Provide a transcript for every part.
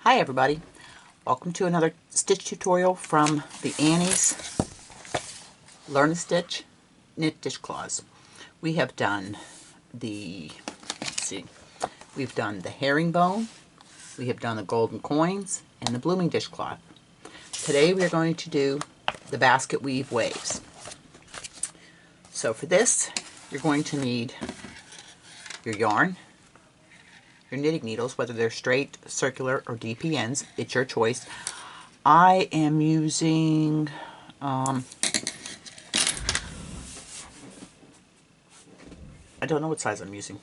Hi everybody, welcome to another stitch tutorial from the Annie's Learn to Stitch Knit Dishcloths. We have done we've done the herringbone, we have done the golden coins, and the blooming dishcloth. Today we are going to do the Basketweave Waves. So for this, you're going to need your yarn, your knitting needles, whether they're straight, circular, or DPNs, it's your choice. I am using I don't know what size I'm using.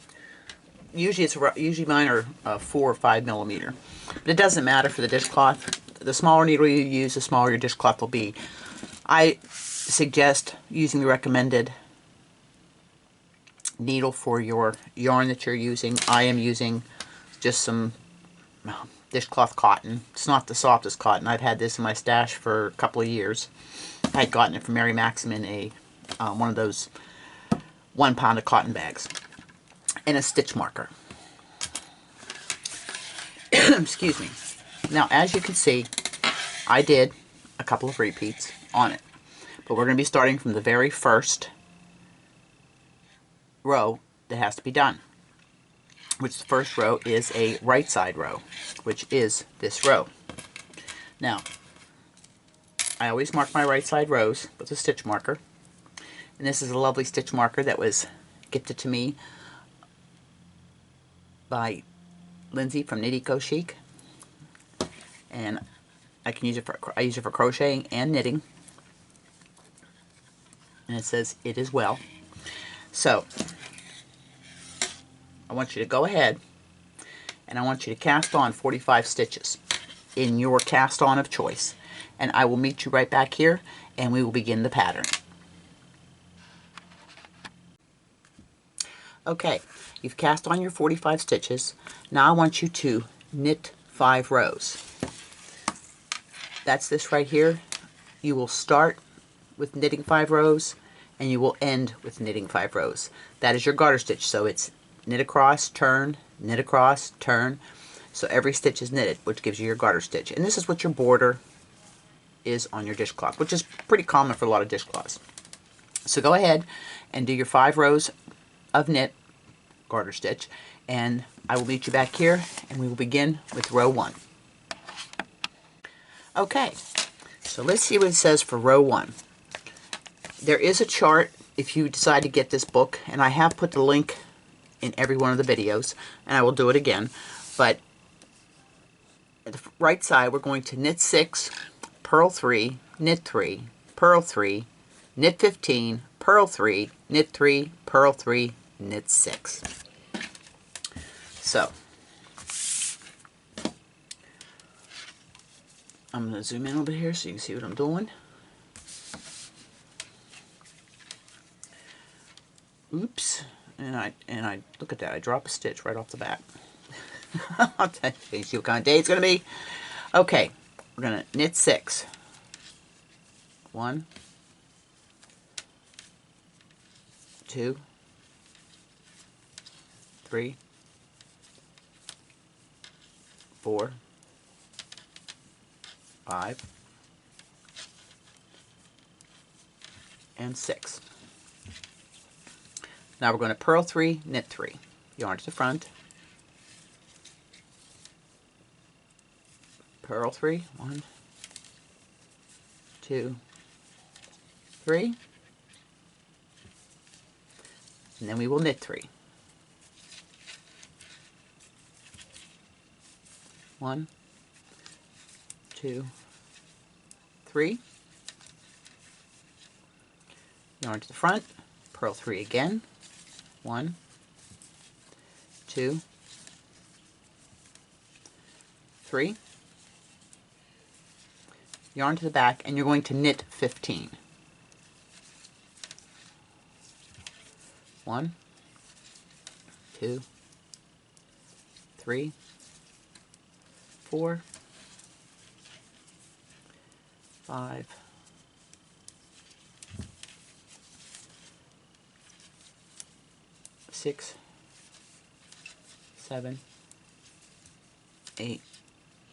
Usually mine are 4 or 5 millimeter, but it doesn't matter for the dishcloth. The smaller needle you use, the smaller your dishcloth will be. I suggest using the recommended needle for your yarn that you're using. I am using just some dishcloth cotton. It's not the softest cotton. I've had this in my stash for a couple of years. I had gotten it from Mary Maxim in a one of those 1 pound of cotton bags, and a stitch marker. Excuse me. Now, as you can see, I did a couple of repeats on it, but we're going to be starting from the very first row that has to be done, which the first row is a right side row, which is this row. Now, I always mark my right side rows with a stitch marker, and this is a lovely stitch marker that was gifted to me by Lindsay from Knit Eco Chic, and I use it for crocheting and knitting, and it says it is well. So I want you to go ahead and I want you to cast on 45 stitches in your cast on of choice, and I will meet you right back here and we will begin the pattern. Okay, you've cast on your 45 stitches. Now I want you to knit 5 rows. That's this right here. You will start with knitting 5 rows and you will end with knitting 5 rows. That is your garter stitch. So it's knit across, turn, knit across, turn. So every stitch is knitted, which gives you your garter stitch. And this is what your border is on your dishcloth, which is pretty common for a lot of dishcloths. So go ahead and do your 5 rows of knit, garter stitch, and I will meet you back here and we will begin with row 1. Okay, so let's see what it says for row 1. There is a chart if you decide to get this book, and I have put the link in every one of the videos, and I will do it again. But at the right side, we're going to knit 6, purl 3, knit 3, purl 3, knit 15, purl 3, knit 3, purl 3, knit 6. So I'm going to zoom in a little bit here so you can see what I'm doing. Oops. And I look at that, I drop a stitch right off the bat. I'll tell you what kind of day it's going to be. Okay, we're going to knit 6. 1, 2, 3, 4, 5, and 6. Now we're going to purl 3, knit 3. Yarn to the front. Purl 3, 1, 2, 3. And then we will knit 3. 1, 2, 3. Yarn to the front. Purl 3 again. 1, 2, 3. Yarn to the back, and you're going to knit 15. 1, 2, 3, 4, 5, 6, 7, 8,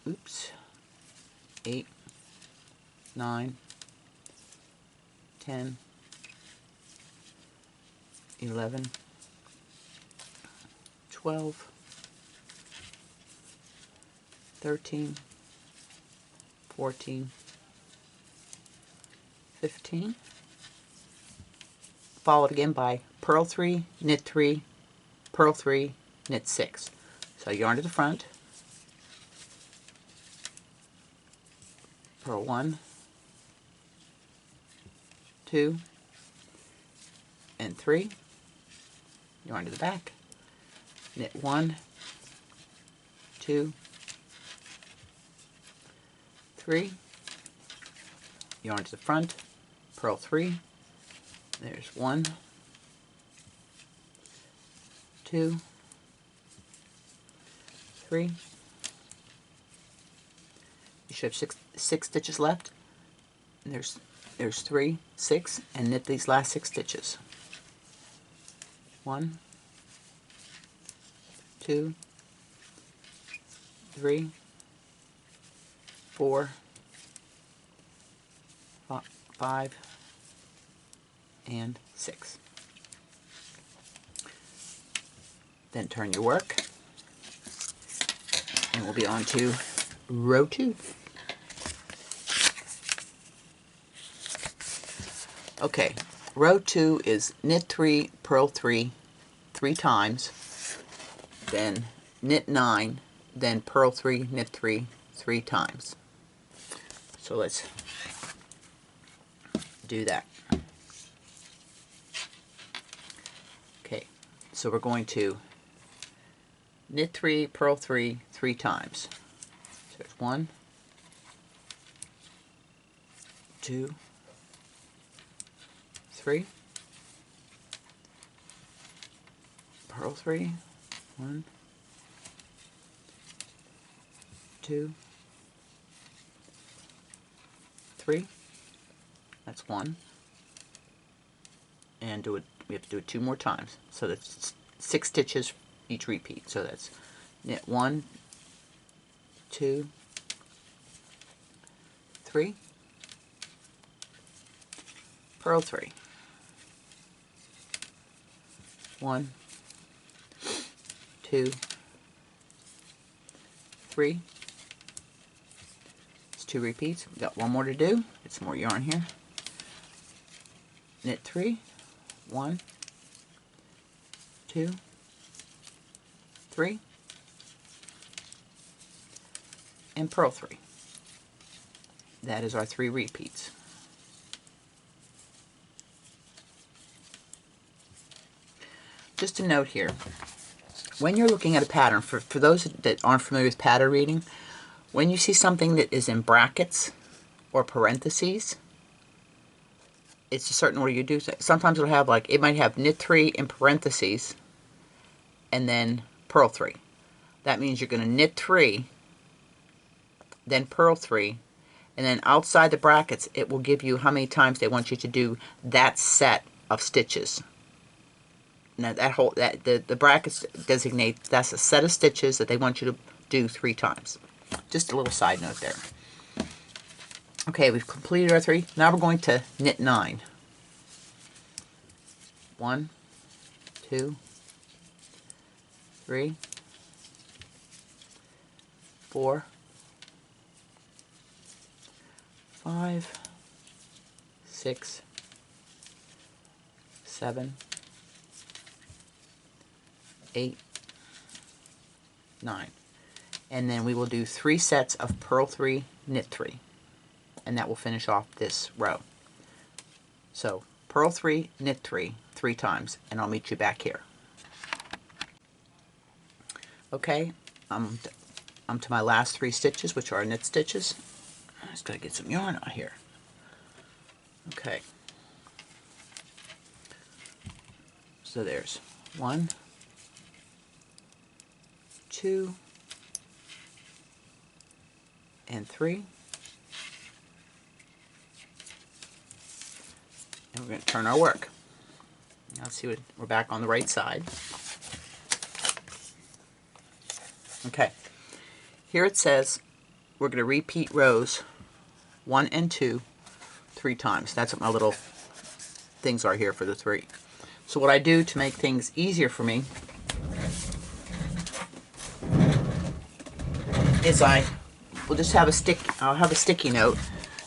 oops, 8, 9, 10, 11, 12, 13, 14, 15, followed again by purl 3, knit 3, purl 3, knit 6. So yarn to the front, purl 1, 2, and 3, yarn to the back, knit 1, 2, 3, yarn to the front, purl 3, there's 1, 2, 3. You should have six stitches left. And there's 3, 6, and knit these last 6 stitches. 1, 2, 3, 4, 5, and 6. Then turn your work, and we'll be on to row 2. Okay, row 2 is knit 3, purl 3, 3 times, then knit 9, then purl 3, knit 3, 3 times. So let's do that. Okay, so we're going to knit 3, purl 3, 3 times. So there's 1, 2, 3, purl 3, 1, 2, 3. That's 1. And do it. We have to do it 2 more times. So that's 6 stitches each repeat. So that's knit 1, 2, 3, purl 3, 1, 2, 3. It's 2 repeats. We've got 1 more to do. Get some more yarn here. Knit 3, 1, 2, 3, and purl 3. That is our 3 repeats. Just a note here, when you're looking at a pattern, for those that aren't familiar with pattern reading, when you see something that is in brackets or parentheses, it's a certain order you do. Sometimes it'll have, like, it might have knit 3 in parentheses and then purl 3. That means you're going to knit 3, then purl 3, and then outside the brackets it will give you how many times they want you to do that set of stitches. Now the brackets designate that's a set of stitches that they want you to do 3 times. Just a little side note there. Okay, we've completed our 3. Now we're going to knit 9. 1, 2, 3, 4, 5, 6, 7, 8, 9. And then we will do 3 sets of purl 3, knit 3. And that will finish off this row. So purl 3, knit 3, 3 times, and I'll meet you back here. Okay, I'm to my last 3 stitches, which are knit stitches. I just gotta get some yarn out here. Okay. So there's 1, 2, and 3. And we're going to turn our work. Now let's see what we're back on the right side. Okay. Here it says we're going to repeat rows 1 and 2 3 times. That's what my little things are here for the 3. So what I do to make things easier for me is I will just have I'll have a sticky note,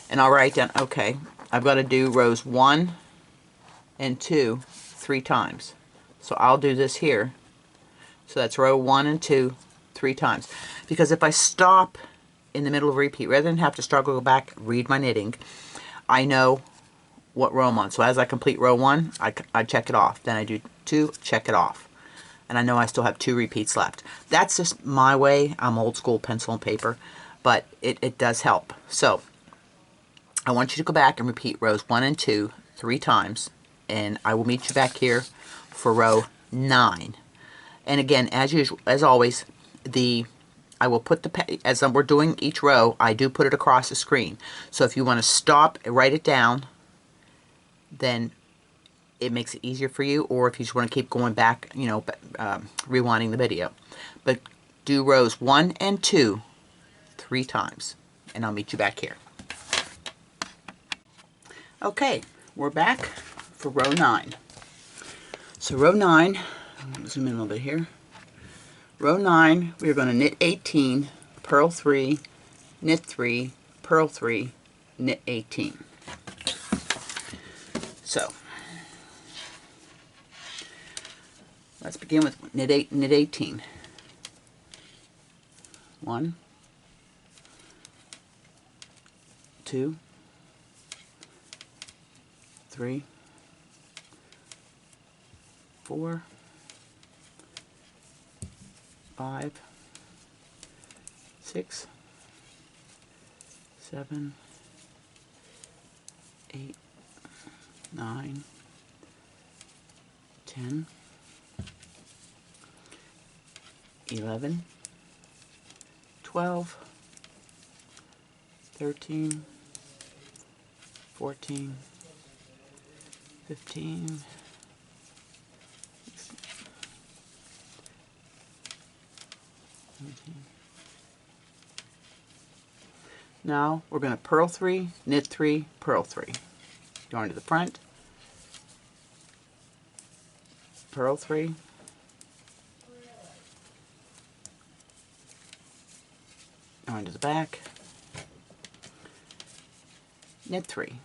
and I'll write down, okay, I've got to do rows 1 and 2 3 times. So I'll do this here. So that's row 1 and 2 3 times. Because if I stop in the middle of repeat, rather than have to struggle, go back, read my knitting, I know what row I'm on. So as I complete row 1, I check it off. Then I do 2, check it off. And I know I still have 2 repeats left. That's just my way. I'm old school, pencil and paper, but it does help. So I want you to go back and repeat rows 1 and 2 3 times, and I will meet you back here for row 9. And again, as usual, as always, I will put as we're doing each row, I do put it across the screen. So if you want to stop and write it down, then it makes it easier for you, or if you just want to keep going back, you know, rewinding the video. But do rows 1 and 2 3 times, and I'll meet you back here. Okay, we're back for row 9. So row 9, I'll zoom in a little bit here. Row 9, we're going to knit 18, purl 3, knit 3, purl 3, knit 18. So let's begin with knit 18. 1, 2, 3, 4, 5, 6, 7, 8, 9, 10, 11, 12, 13, 14, 15, 16, 17. Now we're going to purl 3, knit 3, purl 3. Yarn to the front, purl 3, yarn to the back, knit 3,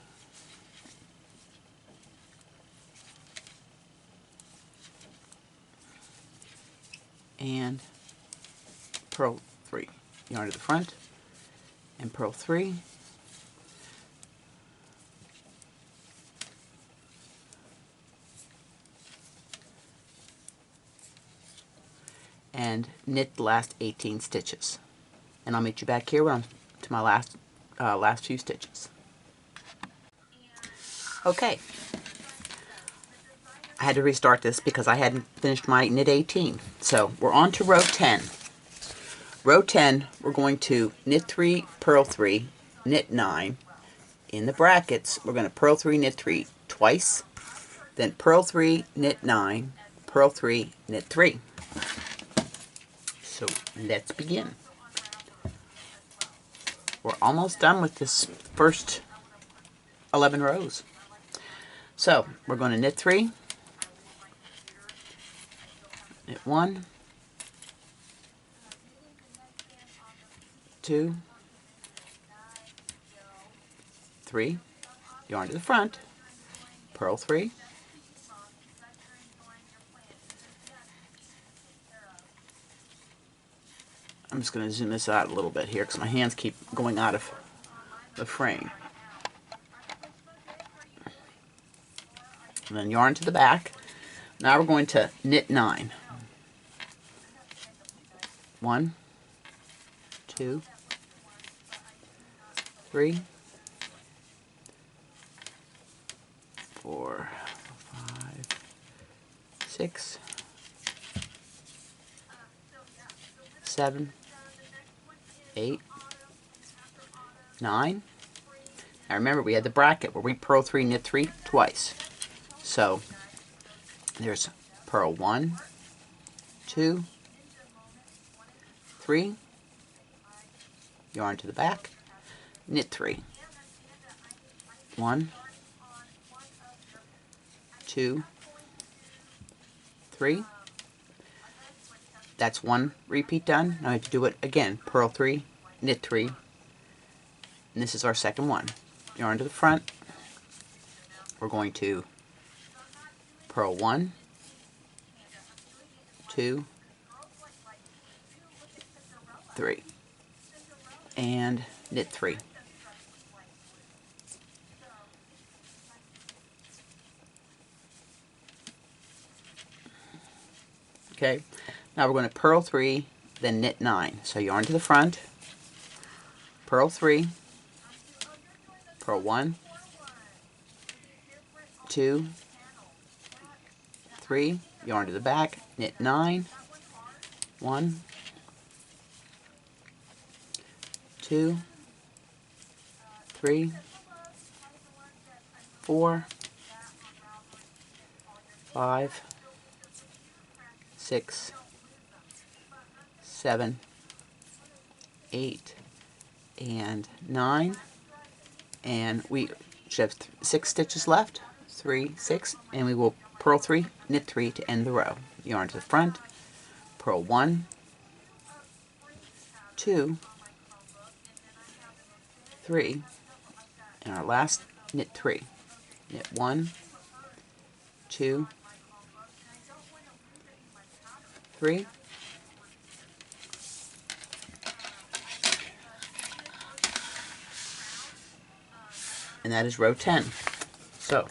and purl 3, yarn to the front, and purl 3, and knit the last 18 stitches. And I'll meet you back here when I'm to my last few stitches. Okay, I had to restart this because I hadn't finished my knit 18. So we're on to row 10. Row 10, we're going to knit 3, purl 3, knit 9. In the brackets, we're going to purl 3, knit 3 twice, then purl 3, knit 9, purl 3, knit 3. So let's begin. We're almost done with this first 11 rows. So we're going to knit 3, knit 1, 2, 3, yarn to the front, purl 3, I'm just going to zoom this out a little bit here because my hands keep going out of the frame. And then yarn to the back. Now we're going to knit 9. 1, 2, 3, 4, 5, 6, 7, 8, 9. Now remember, we had the bracket where we purl 3, knit 3 twice. So there's purl 1, 2, 3, yarn to the back, knit 3. 1, 2, 3. That's one repeat done. Now I have to do it again. Purl 3, knit 3, and this is our second one. Yarn to the front. We're going to purl 1, 2, 3, and knit 3. Okay, now we're going to purl 3, then knit 9. So yarn to the front, purl 3, purl 1, 2, 3, yarn to the back, knit 9, 1, 2, 3, 4, 5, 6, 7, 8, and 9, and we should have 6 stitches left. 3, 6, and we will purl 3, knit 3 to end the row. Yarn to the front, purl 1, 2, 3, and our last knit 3. Knit 1, 2, 3, and that is row 10. So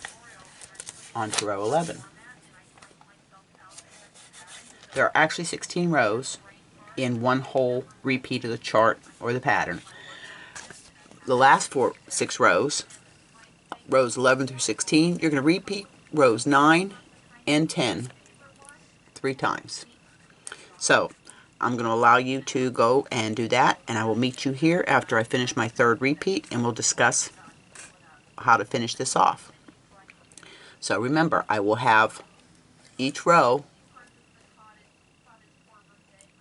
on to row 11. There are actually 16 rows in one whole repeat of the chart or the pattern. The last 6 rows, rows 11 through 16, you're going to repeat rows 9 and 10 3 times. So I'm going to allow you to go and do that, and I will meet you here after I finish my 3rd repeat, and we'll discuss how to finish this off. So remember, I will have each row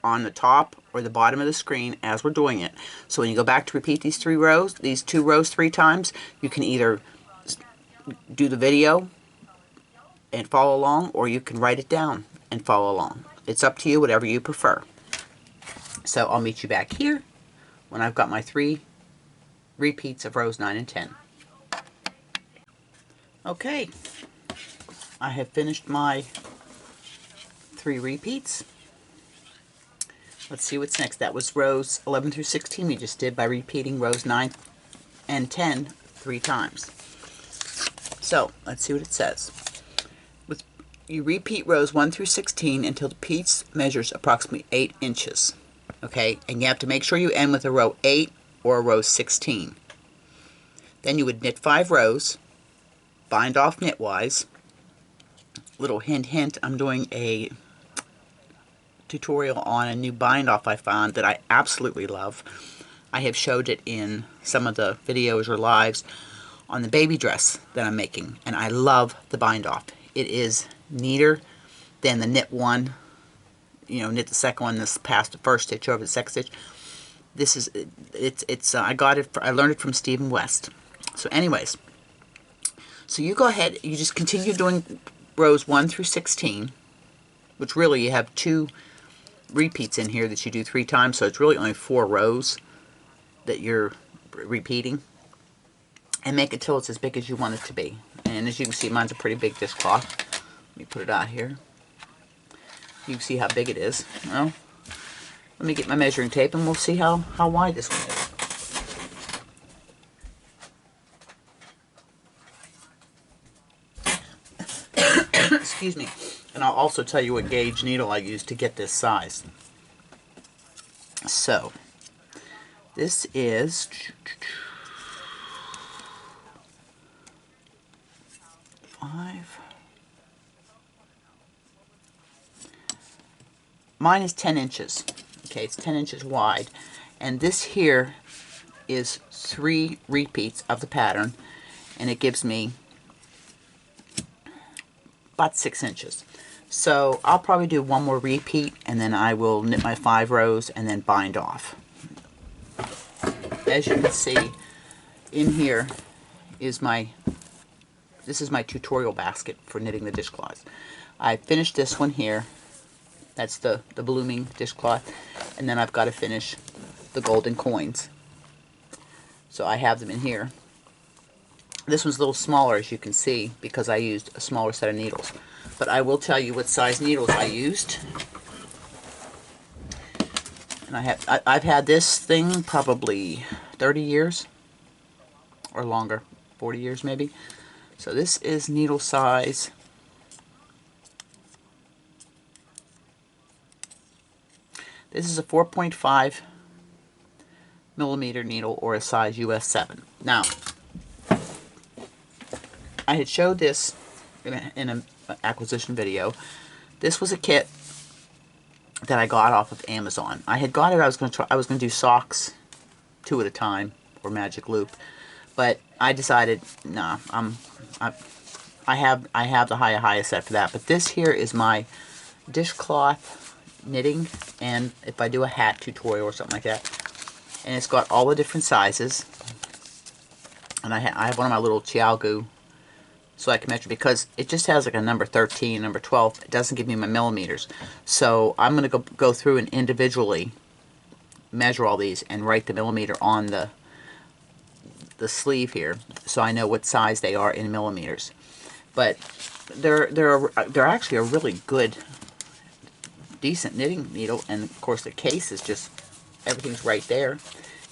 on the top or the bottom of the screen as we're doing it. So when you go back to repeat these 2 rows 3 times, you can either do the video and follow along, or you can write it down and follow along. It's up to you, whatever you prefer. So I'll meet you back here when I've got my 3 repeats of rows 9 and 10. Okay, I have finished my 3 repeats. Let's see what's next. That was rows 11 through 16 we just did by repeating rows 9 and 10 3 times. So let's see what it says. You repeat rows 1 through 16 until the piece measures approximately 8 inches. Okay, and you have to make sure you end with a row 8 or a row 16. Then you would knit 5 rows, bind off knitwise. Little hint, I'm doing a tutorial on a new bind off I found that I absolutely love. I have showed it in some of the videos or lives on the baby dress that I'm making, and I love the bind off. It is neater than the knit one, knit the second one, this past the first stitch over the second stitch. This is I learned it from Stephen West. So anyways, so you go ahead, you just continue doing rows 1 through 16, which really you have 2 repeats in here that you do 3 times, so it's really only 4 rows that you're repeating, and make it till it's as big as you want it to be. And as you can see, mine's a pretty big dishcloth. Let me put it out here. You can see how big it is. Well, let me get my measuring tape and we'll see how wide this one is. Excuse me. And I'll also tell you what gauge needle I used to get this size. So, this is 5. Mine is 10 inches. Okay, it's 10 inches wide. And this here is 3 repeats of the pattern, and it gives me about 6 inches. So I'll probably do one more repeat, and then I will knit my 5 rows and then bind off. as you can see, in here is this is my tutorial basket for knitting the dishcloths. I finished this one here. That's the blooming dishcloth. And then I've got to finish the golden coins. So I have them in here. This one's a little smaller, as you can see, because I used a smaller set of needles. But I will tell you what size needles I used. And I've had this thing probably 30 years or longer, 40 years maybe. So this is needle size. This is a 4.5 millimeter needle, or a size US 7. Now, I had showed this in an acquisition video. This was a kit that I got off of Amazon. I had got it. I was going to do socks 2 at a time, or magic loop, but I decided, nah, I have the highest set for that. But this here is my dishcloth knitting, and if I do a hat tutorial or something like that, and it's got all the different sizes, and I have one of my little Chiaogu, so I can measure, because it just has like a number 13, number 12. It doesn't give me my millimeters. So I'm going to go through and individually measure all these and write the millimeter on the sleeve here, so I know what size they are in millimeters. But they're actually a really good, decent knitting needle, and of course the case is just, everything's right there,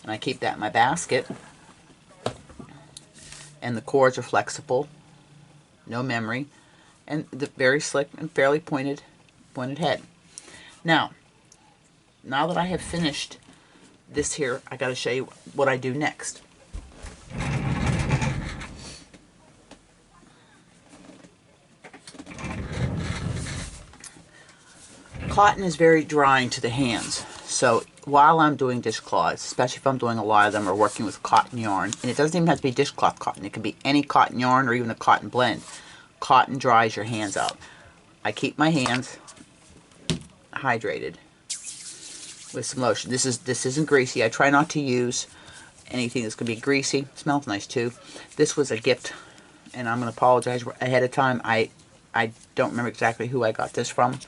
and I keep that in my basket. And the cords are flexible, no memory, and the very slick and fairly pointed head. Now that I have finished this here, I got to show you what I do next. Cotton is very drying to the hands, so while I'm doing dishcloths, especially if I'm doing a lot of them or working with cotton yarn, and it doesn't even have to be dishcloth cotton, it can be any cotton yarn or even a cotton blend. Cotton dries your hands out. I keep my hands hydrated with some lotion. This isn't greasy. I try not to use anything that's going to be greasy. It smells nice too. This was a gift, and I'm going to apologize ahead of time. I don't remember exactly who I got this from,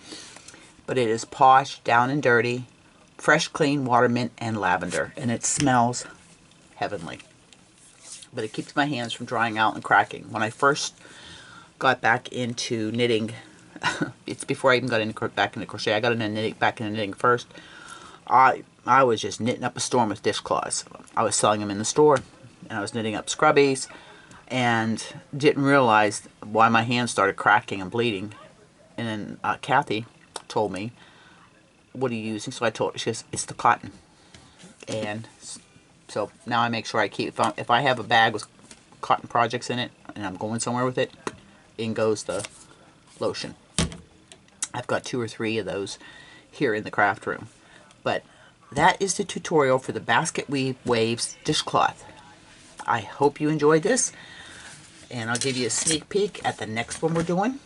but it is Posh Down and Dirty Fresh Clean Water Mint and Lavender, and it smells heavenly. But it keeps my hands from drying out and cracking. When I first got back into knitting, it's before I even got back into crochet. I got back into knitting first. I was just knitting up a storm with dishcloths. I was selling them in the store, and I was knitting up scrubbies, and didn't realize why my hands started cracking and bleeding. And then Kathy told me, "What are you using?" So I told her. She goes, "It's the cotton." And so now I make sure I keep, if I have a bag with cotton projects in it and I'm going somewhere with it, in goes the lotion. I've got 2 or 3 of those here in the craft room. But that is the tutorial for the Basketweave Waves Dishcloth. I hope you enjoyed this, and I'll give you a sneak peek at the next one we're doing.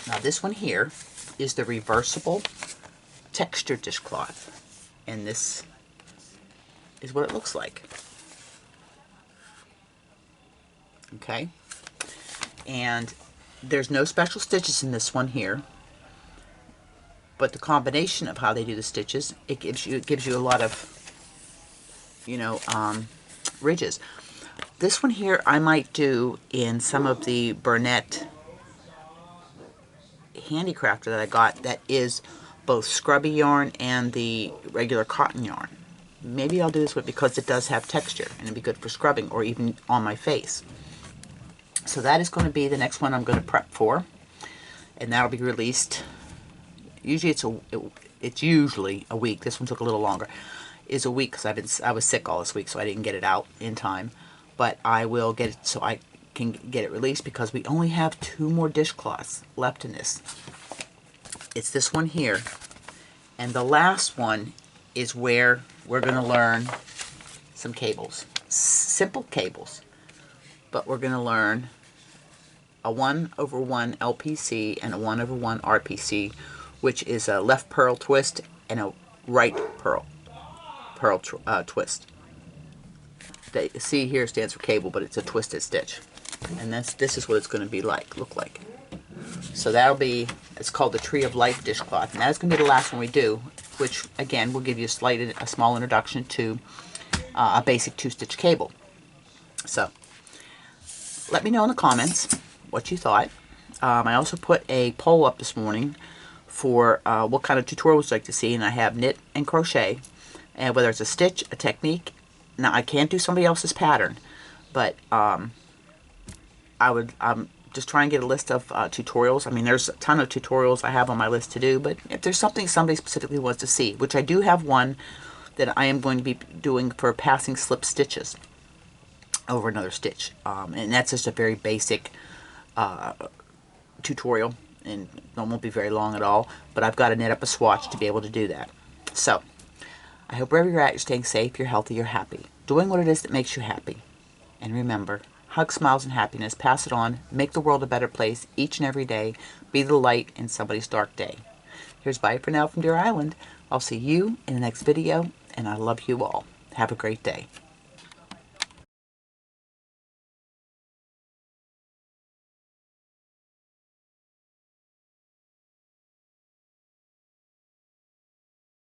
Now this one here is the reversible texture dishcloth, and this is what it looks like. Okay, and there's no special stitches in this one here, but the combination of how they do the stitches, it gives you a lot of, you know, ridges. This one here I might do in some of the Burnett handicrafter that I got, that is both scrubby yarn and the regular cotton yarn. Maybe I'll do this one because it does have texture, and it'd be good for scrubbing or even on my face. So that is going to be the next one I'm going to prep for, and that'll be released. Usually it's usually a week. This one took a little longer. Is a week because I was sick all this week, so I didn't get it out in time. But I will get it so I can get it released, because we only have 2 more dishcloths left in this. It's this one here, and the last one is where we're going to learn some cables. Simple cables, but we're going to learn a 1/1 LPC and a 1/1 RPC, which is a left purl twist and a right purl purl twist. The C here stands for cable, but it's a twisted stitch. And this is what it's going to be like, look like. So that'll be, it's called the Tree of Life dishcloth, and that's going to be the last one we do, which again will give you a small introduction to a basic 2-stitch cable. So let me know in the comments what you thought. I also put a poll up this morning for what kind of tutorials you'd like to see, and I have knit and crochet, and whether it's a stitch, a technique. Now I can't do somebody else's pattern, but I'm just trying to get a list of tutorials. I mean, there's a ton of tutorials I have on my list to do, but if there's something somebody specifically wants to see, which I do have one that I am going to be doing for passing slip stitches over another stitch, and that's just a very basic tutorial, and it won't be very long at all, but I've got to knit up a swatch to be able to do that. So I hope wherever you're at, you're staying safe, you're healthy, you're happy, doing what it is that makes you happy. And remember, hug, smiles, and happiness. Pass it on. Make the world a better place each and every day. Be the light in somebody's dark day. Here's bye for now from Deer Island. I'll see you in the next video, and I love you all. Have a great day.